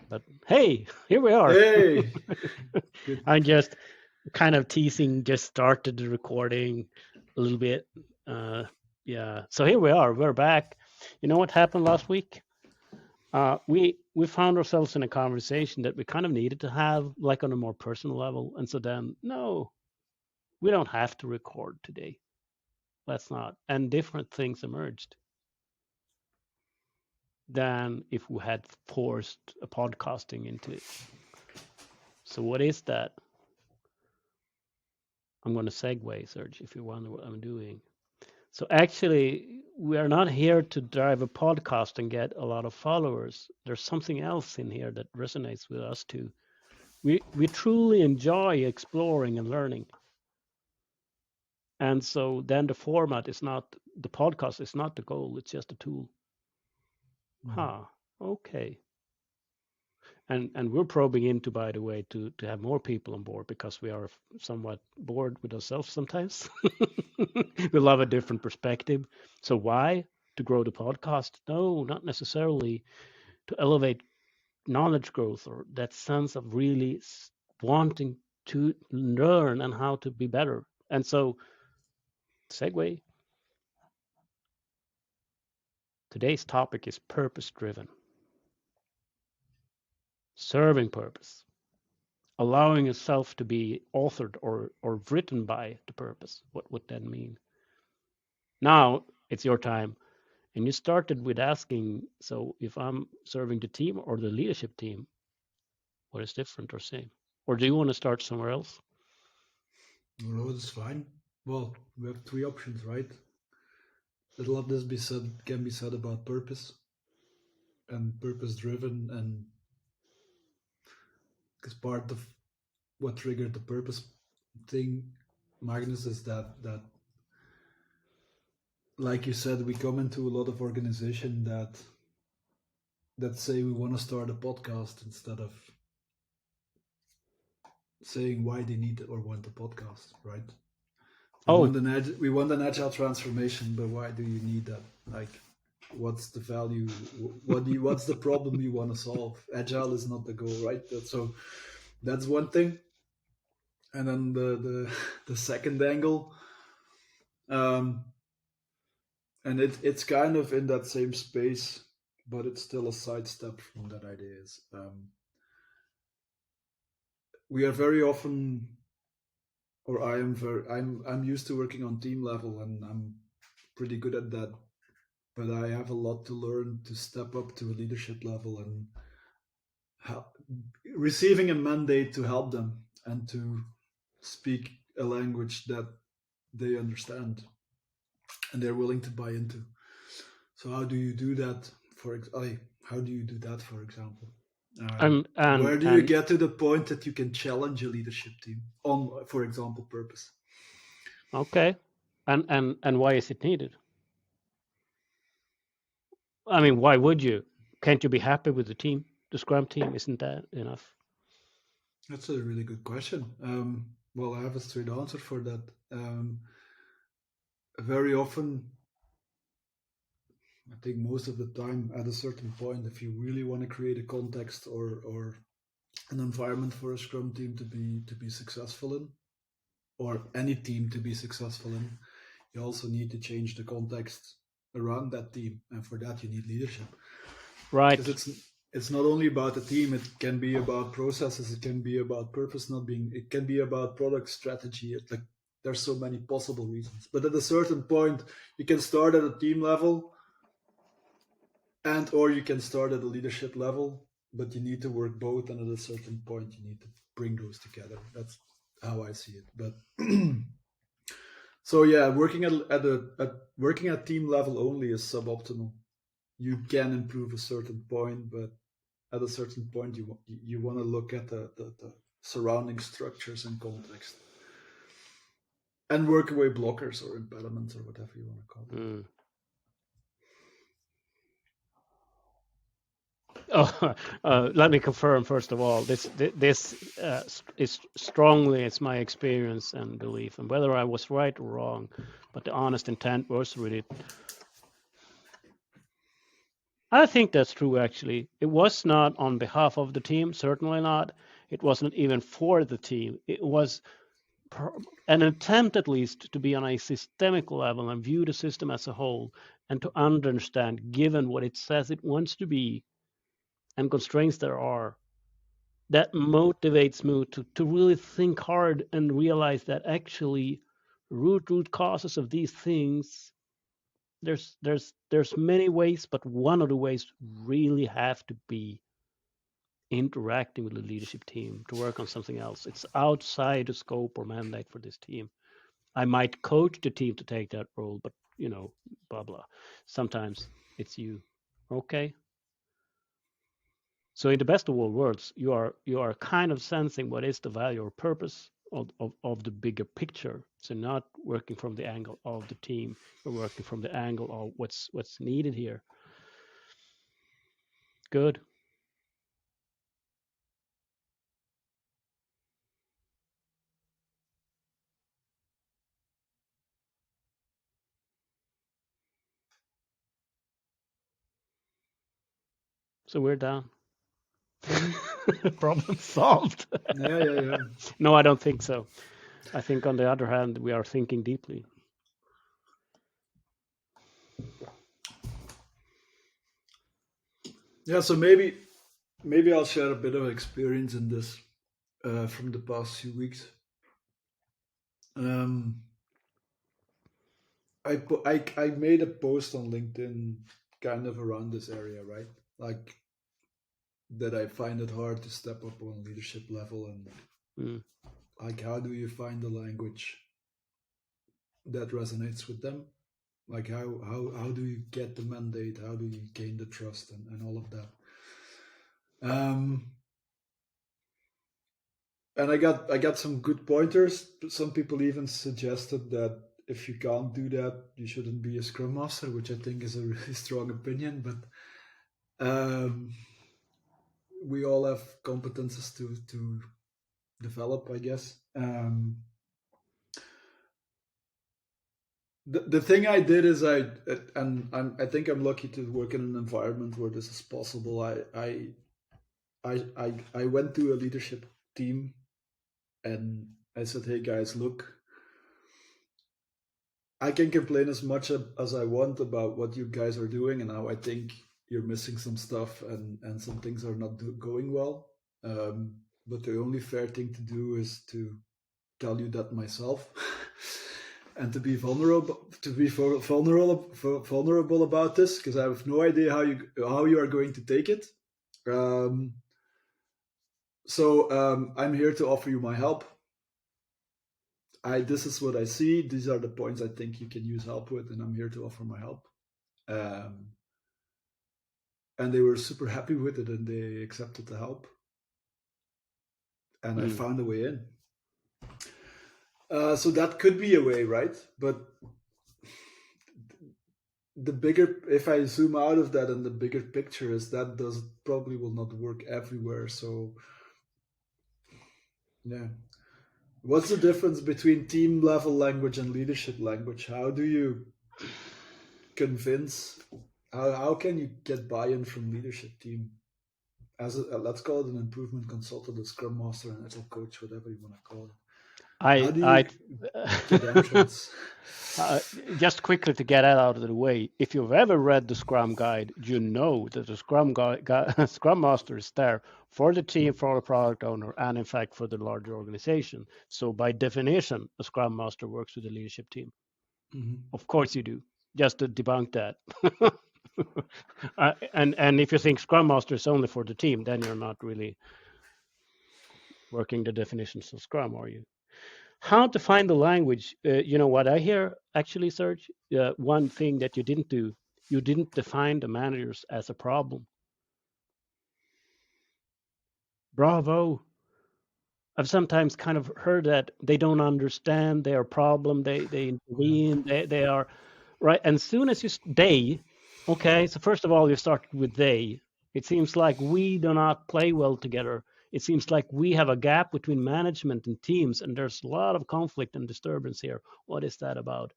But hey, here we are. Hey, good. I'm just kind of teasing, just started the recording a little bit. Yeah, so here we are. We're back. You know what happened last week? We found ourselves in a conversation that we kind of needed to have, like on a more personal level. And so then, no, we don't have to record today. Let's not. And different things emerged than if we had forced a podcasting into it. So what is that? I'm going to segue, Serge, if you wonder what I'm doing. So actually, we are not here to drive a podcast and get a lot of followers. There's something else in here that resonates with us too. We truly enjoy exploring and learning. And so then the format is not the podcast is not the goal, it's just a tool. Okay. And we're probing into, by the way, to have more people on board because we are somewhat bored with ourselves sometimes. We love a different perspective. So why? To grow the podcast? No, not necessarily to elevate knowledge growth or that sense of really wanting to learn and how to be better. And so, segue. Today's topic is purpose driven, serving purpose, allowing yourself to be authored or written by the purpose. What would that mean? Now it's your time. And you started with asking, so if I'm serving the team or the leadership team, what is different or same? Or do you want to start somewhere else? No, that's fine. Well, we have three options, right? A lot of this can be said about purpose and purpose driven, and because part of what triggered the purpose thing, Magnus, is that like you said, we come into a lot of organization that say we want to start a podcast instead of saying why they need or want a podcast, right? We want an agile transformation, but why do you need that? Like, what's the value? What's the problem you want to solve? Agile is not the goal, right? So that's one thing. And then the second angle, and it's kind of in that same space, but it's still a sidestep from that idea. Is we are very often, or I'm used to working on team level, and I'm pretty good at that. But I have a lot to learn to step up to a leadership level and receiving a mandate to help them and to speak a language that they understand and they're willing to buy into. So how do you do that? How do you do that, for example? Where do you get to the point that you can challenge a leadership team on, for example, purpose? Okay, and why is it needed? I mean, why would you? Can't you be happy with the team? The Scrum team, isn't that enough? That's a really good question. Well, I have a straight answer for that. Very often, I think most of the time, at a certain point, if you really want to create a context or an environment for a Scrum team to be successful in, or any team to be successful in, you also need to change the context around that team, and for that you need leadership. Right. Because it's not only about the team; it can be about processes, it can be about purpose not being, it can be about product strategy. Like there's so many possible reasons. But at a certain point, you can start at a team level, and or you can start at a leadership level. But you need to work both, and at a certain point, you need to bring those together. That's how I see it. But so yeah, working at team level only is suboptimal. You can improve a certain point, but at a certain point, you want to look at the surrounding structures and context, and work away blockers or impediments or whatever you want to call them. Let me confirm first of all. This is strongly, it's my experience and belief, and whether I was right or wrong, but the honest intent was really. I think that's true, actually. It was not on behalf of the team, certainly not. It wasn't even for the team. It was an attempt, at least, to be on a systemic level and view the system as a whole and to understand, given what it says it wants to be and constraints there are, that motivates me to really think hard and realize that actually root causes of these things, there's many ways, but one of the ways really have to be interacting with the leadership team to work on something else. It's outside the scope or mandate for this team. I might coach the team to take that role, but blah blah. Sometimes it's you. Okay. So in the best of all worlds, you are kind of sensing what is the value or purpose of the bigger picture. So not working from the angle of the team, you're working from the angle of what's needed here. Good. So we're down. Problem solved. Yeah. No, I don't think so. I think, on the other hand, we are thinking deeply. Yeah, so maybe I'll share a bit of experience in this from the past few weeks. I made a post on LinkedIn kind of around this area, right? Like that I find it hard to step up on leadership level, and like how do you find the language that resonates with them? Like how do you get the mandate? How do you gain the trust and all of that? And I got some good pointers. Some people even suggested that if you can't do that, you shouldn't be a scrum master, which I think is a really strong opinion. But we all have competences to develop, I guess. The thing I did is I think I'm lucky to work in an environment where this is possible. I went to a leadership team and I said, "Hey guys, look, I can complain as much as I want about what you guys are doing and how I think you're missing some stuff and some things are not going well. But the only fair thing to do is to tell you that myself." And to be vulnerable about this, because I have no idea how you are going to take it. So I'm here to offer you my help. This is what I see. These are the points I think you can use help with, and I'm here to offer my help. And they were super happy with it, and they accepted the help. And I found a way in. So that could be a way, right? But the bigger, if I zoom out of that, and the bigger picture is that probably will not work everywhere. So yeah, what's the difference between team level language and leadership language? How do you convince? How can you get buy-in from leadership team as let's call it an improvement consultant, a scrum master, an agile coach, whatever you want to call it? How do you get entrance? Just quickly to get that out of the way, if you've ever read the Scrum Guide, you know that the Scrum Master is there for the team, for the product owner, and in fact for the larger organization. So by definition, a Scrum Master works with the leadership team. Mm-hmm. Of course you do. Just to debunk that. And if you think Scrum Master is only for the team, then you're not really working the definitions of Scrum, are you? How to find the language? You know what I hear actually, Serge? One thing that you didn't do, you didn't define the managers as a problem. Bravo. I've sometimes kind of heard that they don't understand their problem. They intervene. They are right. And as soon as okay. So first of all, you start with they. It seems like we do not play well together. It seems like we have a gap between management and teams, and there's a lot of conflict and disturbance here. What is that about?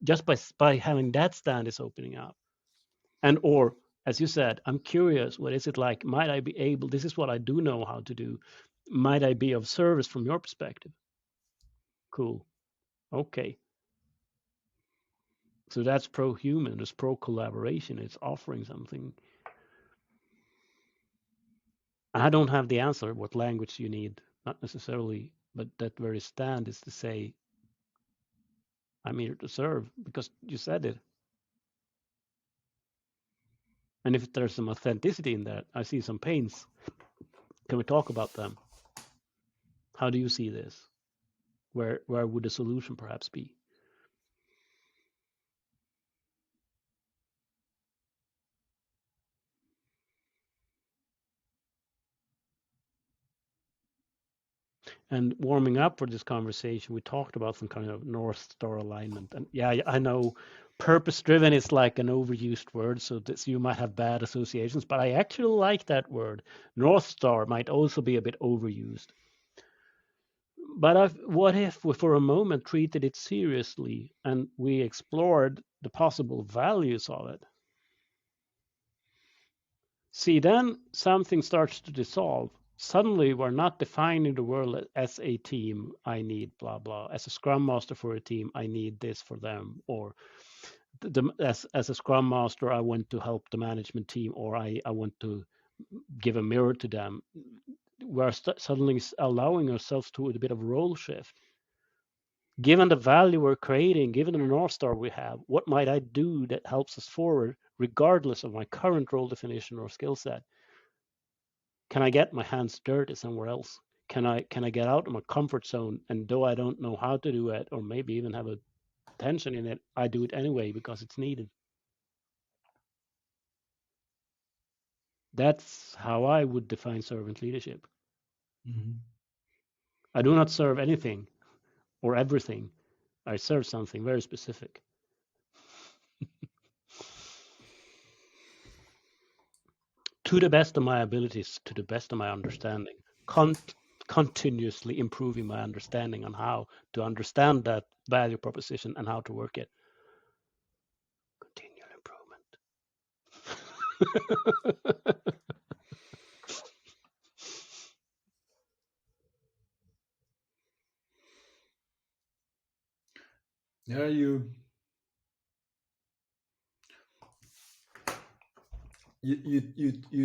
Just by having that stand is opening up, and or as you said, I'm curious, what is it like? Might I be able, this is what I do know how to do. Might I be of service from your perspective? Cool. Okay. So that's pro-human, it's pro-collaboration, it's offering something. I don't have the answer what language you need, not necessarily, but that very stand is to say, I'm here to serve, because you said it. And if there's some authenticity in that, I see some pains. Can we talk about them? How do you see this? Where would the solution perhaps be? And warming up for this conversation, we talked about some kind of North Star alignment. And yeah, I know purpose driven is like an overused word, so this, you might have bad associations, but I actually like that word. North Star might also be a bit overused. But what if we for a moment treated it seriously and we explored the possible values of it? See, then something starts to dissolve. Suddenly, we're not defining the world as a team, I need blah, blah. As a scrum master for a team, I need this for them. Or as a scrum master, I want to help the management team, or I want to give a mirror to them. We're suddenly allowing ourselves to a bit of role shift. Given the value we're creating, given the North Star we have, what might I do that helps us forward, regardless of my current role definition or skill set? Can I get my hands dirty somewhere else? Can I get out of my comfort zone? And though I don't know how to do it, or maybe even have a tension in it, I do it anyway because it's needed. That's how I would define servant leadership. Mm-hmm. I do not serve anything or everything. I serve something very specific. To the best of my abilities, to the best of my understanding, continuously improving my understanding on how to understand that value proposition and how to work it. Continual improvement. Yeah, you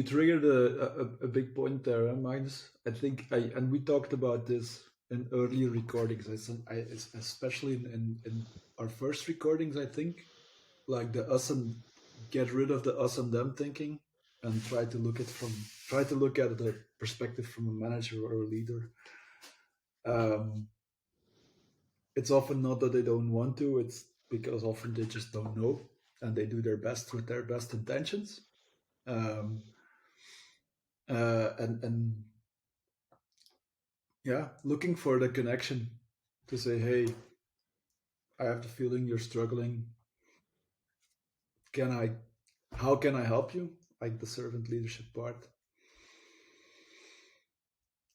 triggered a big point there, Magnus. I think and we talked about this in earlier recordings. Especially in our first recordings, I think, like the us and get rid of the us and them thinking, and try to look at the perspective from a manager or a leader. It's often not that they don't want to; it's because often they just don't know, and they do their best with their best intentions. Um, and yeah, looking for the connection to say, hey, I have the feeling you're struggling. How can I help you? Like the servant leadership part.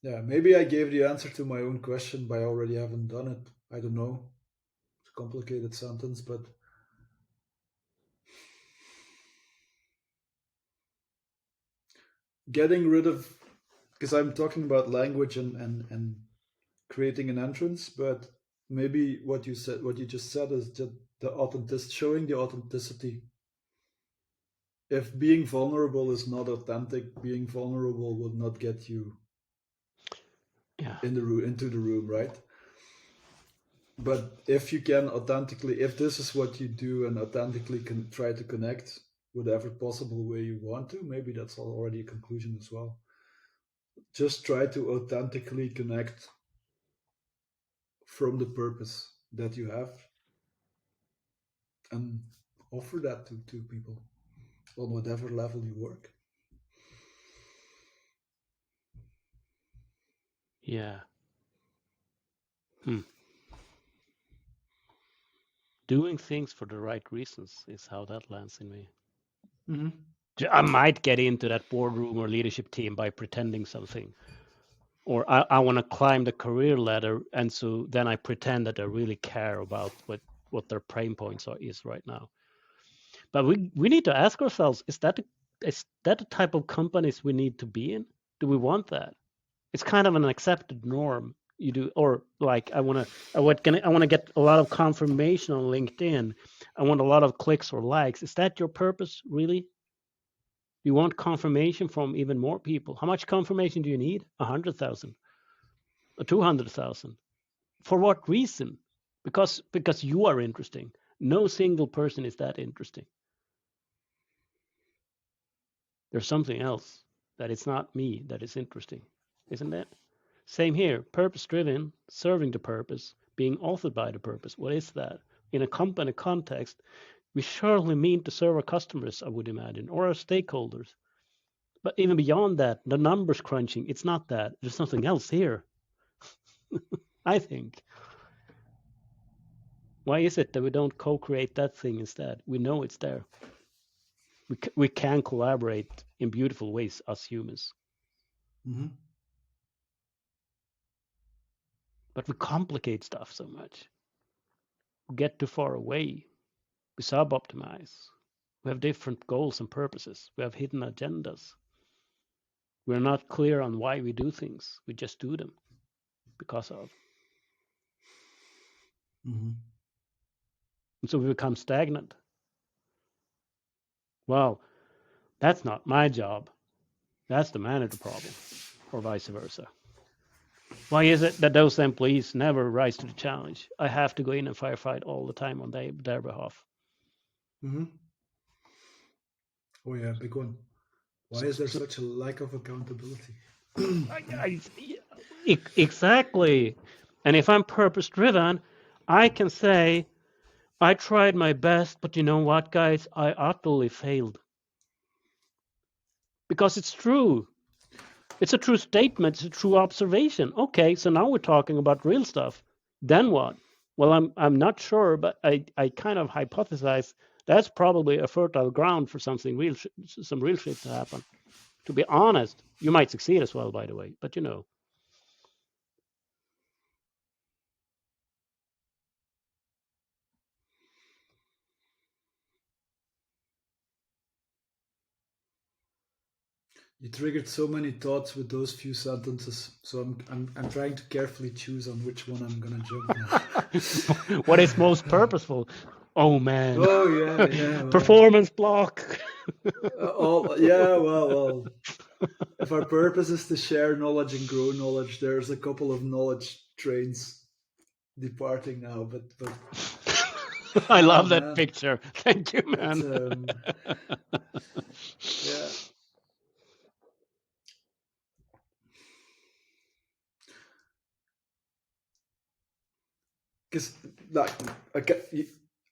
Yeah, maybe I gave the answer to my own question, but I already haven't done it. I don't know. It's a complicated sentence, but getting rid of, because I'm talking about language and creating an entrance, but maybe what you just said is just the authenticity, showing the authenticity. If being vulnerable is not authentic, being vulnerable would not get you into the room, right? But if you can authentically, if this is what you do and authentically can try to connect whatever possible way you want to, maybe that's already a conclusion as well. Just try to authentically connect from the purpose that you have and offer that to people on whatever level you work. Yeah. Doing things for the right reasons is how that lands in me. Mm-hmm. I might get into that boardroom or leadership team by pretending something. Or I want to climb the career ladder, and so then I pretend that I really care about what their pain points is right now. But we need to ask ourselves: is that is that the type of companies we need to be in? Do we want that? It's kind of an accepted norm. You do, or like I want to get a lot of confirmation on LinkedIn. I want a lot of clicks or likes. Is that your purpose, really? You want confirmation from even more people. How much confirmation do you need? 100,000 or 200,000? For what reason? Because you are interesting. No single person is that interesting. There's something else that it's not me that is interesting, isn't it? Same here. Purpose driven, serving the purpose, being authored by the purpose. What is that? In a company context, we surely mean to serve our customers, I would imagine, or our stakeholders. But even beyond that, the numbers crunching, it's not that. There's something else here, I think. Why is it that we don't co-create that thing instead? We know it's there. We can collaborate in beautiful ways as humans. Mm-hmm. But we complicate stuff so much. We get too far away. We sub-optimize. We have different goals and purposes. We have hidden agendas. We're not clear on why we do things. We just do them because of. Mm-hmm. And so we become stagnant. Well, that's not my job. That's the manager problem, or vice versa. Why is it that those employees never rise to the challenge? I have to go in and firefight all the time on their behalf. Mm-hmm. Oh yeah, big one. Why is there such a lack of accountability? Exactly. And if I'm purpose driven, I can say, I tried my best, but you know what, guys? I utterly failed. Because it's true. It's a true statement. It's a true observation. Okay, so now we're talking about real stuff. Then what? Well, I'm not sure, but I kind of hypothesize that's probably a fertile ground for something real, some real shit to happen. To be honest, you might succeed as well, by the way, but you know. You triggered so many thoughts with those few sentences, so I'm trying to carefully choose on which one I'm gonna jump now. What is most purposeful? Oh man. Oh yeah, yeah. Well, Performance block. well. If our purpose is to share knowledge and grow knowledge, there's a couple of knowledge trains departing now, but I oh love that man, picture. Thank you, man. Yeah. Because like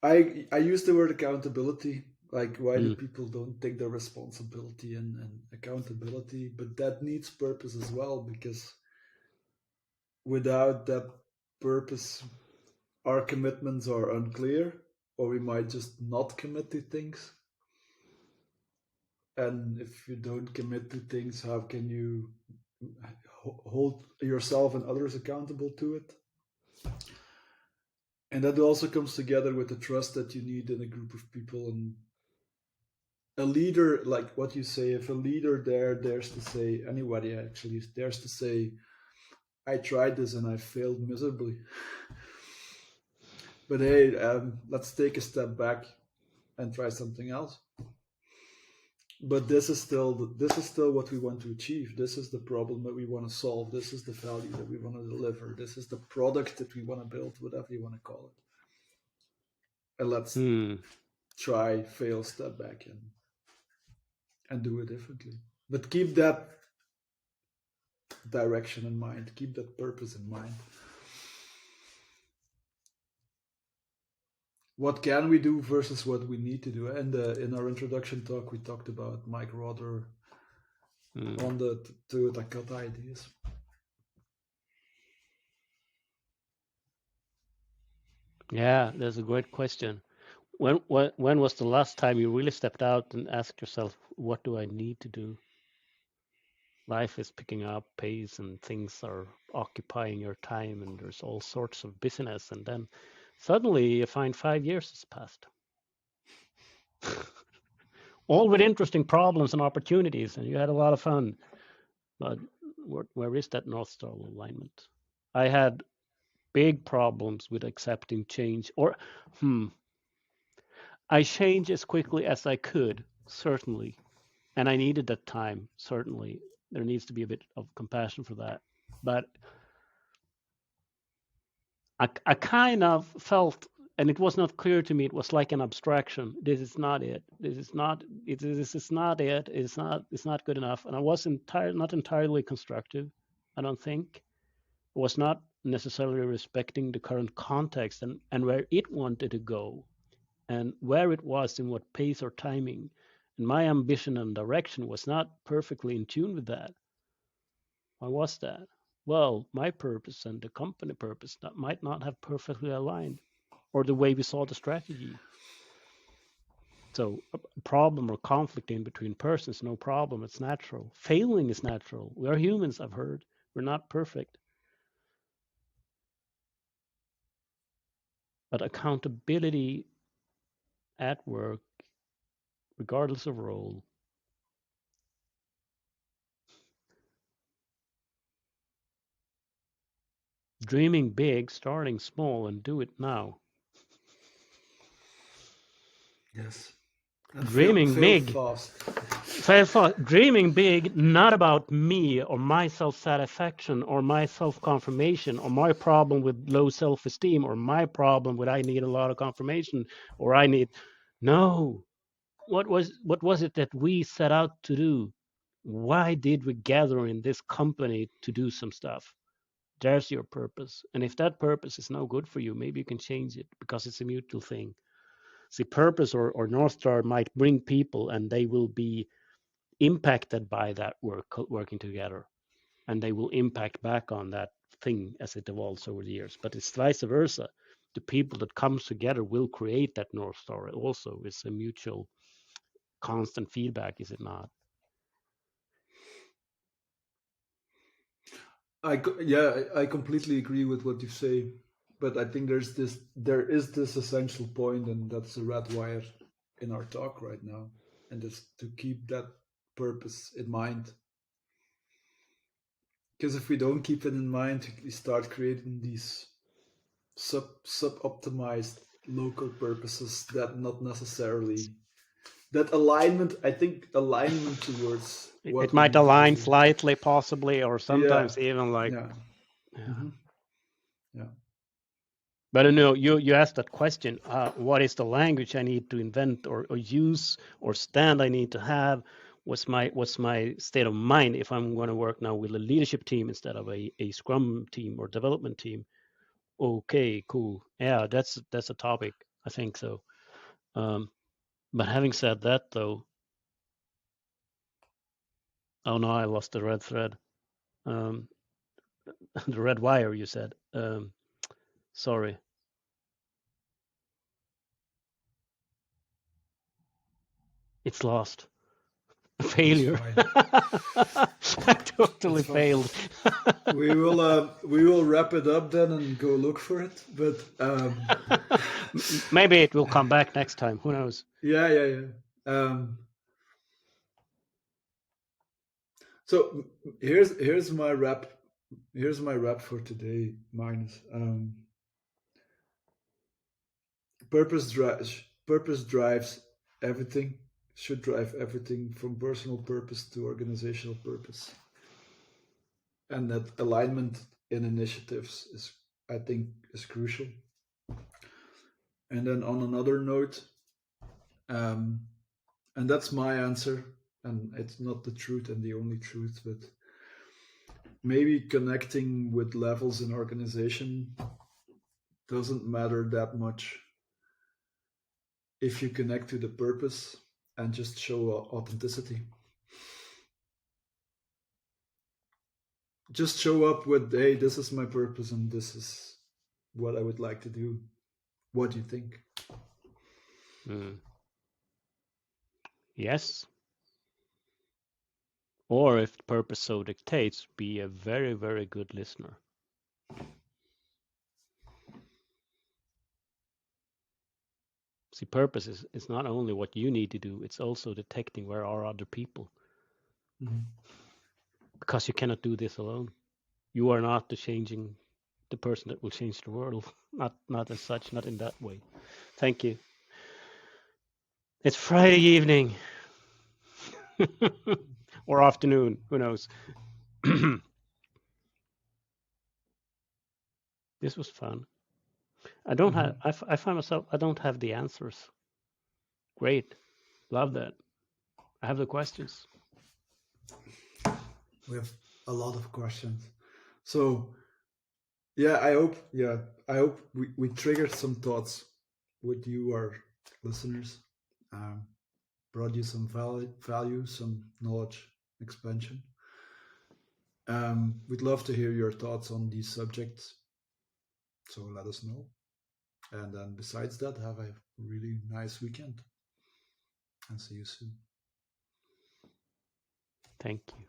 I use the word accountability. Like, why do people don't take their responsibility and accountability? But that needs purpose as well, because without that purpose, our commitments are unclear, or we might just not commit to things. And if you don't commit to things, how can you hold yourself and others accountable to it? And that also comes together with the trust that you need in a group of people. And a leader, like what you say, if a leader dares to say, anybody actually dares to say, I tried this and I failed miserably, but hey, let's take a step back and try something else. But this is still what we want to achieve. This is the problem that we want to solve. This is the value that we want to deliver. This is the product that we want to build, whatever you want to call it. And let's try, fail, step back, and do it differently. But keep that direction in mind. Keep that purpose in mind. What can we do versus what we need to do? And in our introduction talk, we talked about Mike Rodder on the Toyota Kata ideas. Yeah, that's a great question. When was the last time you really stepped out and asked yourself, what do I need to do? Life is picking up pace and things are occupying your time and there's all sorts of business, and then suddenly you find 5 years has passed. all with interesting problems and opportunities, and you had a lot of fun. But where is that North Star alignment? I had big problems with accepting change, or I changed as quickly as I could, certainly, and I needed that time, certainly. There needs to be a bit of compassion for that. But I kind of felt, and it was not clear to me, it was like an abstraction. This is not it. This is not it. This is not it. It's not good enough. And I was not entirely constructive, I don't think. It was not necessarily respecting the current context and where it wanted to go and where it was in what pace or timing. And my ambition and direction was not perfectly in tune with that. Why was that? Well, my purpose and the company purpose that might not have perfectly aligned, or the way we saw the strategy. So a problem or conflict in between persons, no problem. It's natural. Failing is natural. We are humans, I've heard. We're not perfect. But accountability at work, regardless of role, dreaming big, starting small, and do it now. Yes. And Dreaming fail big. fast. Dreaming big, not about me or my self-satisfaction or my self-confirmation or my problem with low self-esteem or my problem with I need a lot of confirmation or I need. No. What was it that we set out to do? Why did we gather in this company to do some stuff? There's your purpose. And if that purpose is no good for you, maybe you can change it because it's a mutual thing. See, purpose or North Star might bring people and they will be impacted by that working together. And they will impact back on that thing as it evolves over the years. But it's vice versa. The people that comes together will create that North Star also. It's a mutual constant feedback, is it not? I completely agree with what you say, but I think there is this essential point, and that's the red wire in our talk right now, and it's to keep that purpose in mind. Because if we don't keep it in mind, we start creating these sub optimized local purposes that not necessarily that alignment. I think alignment towards what It we might need to align do. slightly, possibly, or Yeah, sometimes even like, yeah, yeah. mm-hmm. Yeah. But you asked that question. What is the language I need to invent or use or stand I need to have? What's my state of mind if I'm going to work now with a leadership team instead of a Scrum team or development team? Okay, cool. Yeah, that's a topic. I think so. But having said that, though, oh no, I lost the red thread. The red wire, you said. Sorry. It's lost. Failure. I totally failed. we will wrap it up then and go look for it. But maybe it will come back next time. Who knows? Yeah. So here's my wrap. Here's my wrap for today, Magnus. Purpose drives everything. Should drive everything from personal purpose to organizational purpose. And that alignment in initiatives is, I think, is crucial. And then on another note, and that's my answer, and it's not the truth and the only truth, but maybe connecting with levels in organization doesn't matter that much if you connect to the purpose and just show authenticity. Just show up with, hey, this is my purpose and this is what I would like to do. What do you think? Yes. Or if the purpose so dictates, be a very, very good listener. See, purpose is not only what you need to do, it's also detecting where are other people. Because you cannot do this alone. You are not the person that will change the world. Not as such, not in that way. Thank you. It's Friday evening. Or afternoon, who knows. This was fun. I don't have I find myself I don't have the answers. Great. Love that. I have the questions. We have a lot of questions. So yeah, I hope we triggered some thoughts with you, our listeners. Brought you some value, some knowledge expansion. We'd love to hear your thoughts on these subjects. So let us know. And then besides that, have a really nice weekend. And see you soon. Thank you.